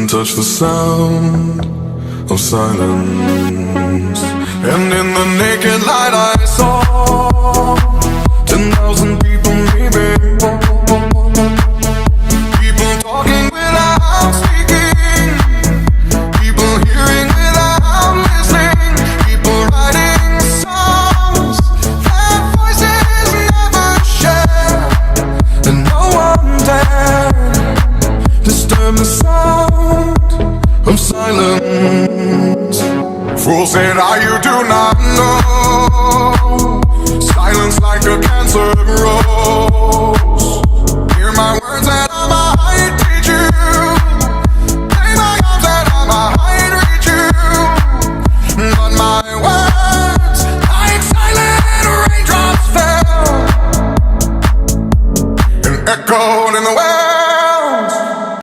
couldn't touch the sound of silence. And in the naked light I saw 10,000 people maybe, people talking without speaking, people hearing without listening, people writing songs that voices never share, and no one dared disturb the sound of silence. Fool said, you do not know. Silence like a cancer grows.